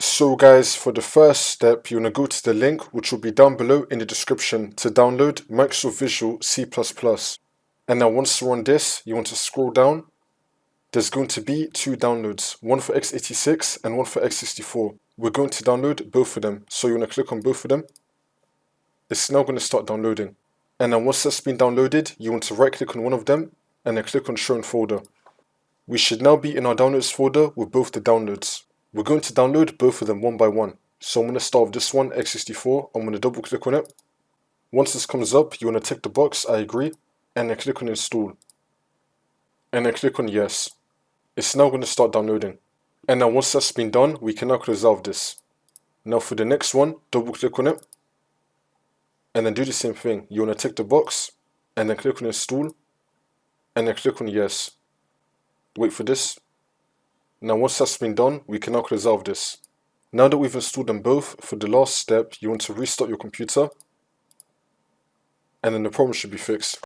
So guys, for the first step, you want to go to the link which will be down below in the description to download Microsoft Visual C++. And now once you're on this, you want to scroll down. There's going to be two downloads, one for x86 and one for x64. We're going to download both of them, so you want to click on both of them. It's now going to start downloading. And then once that's been downloaded, you want to right click on one of them and then click on show in folder. We should now be in our downloads folder with both the downloads. We're going to download both of them one by one. So I'm going to start with this one, x64. I'm going to double click on it. Once this comes up, you want to tick the box, I agree, and then click on install. And then click on yes. It's now going to start downloading. And now once that's been done, we can now close out of this. Now for the next one, double click on it. And then do the same thing. You want to tick the box, and then click on install, and then click on yes. Wait for this. Now once that's been done, we can now close out of this. Now that we've installed them both, for the last step, you want to restart your computer, and then the problem should be fixed.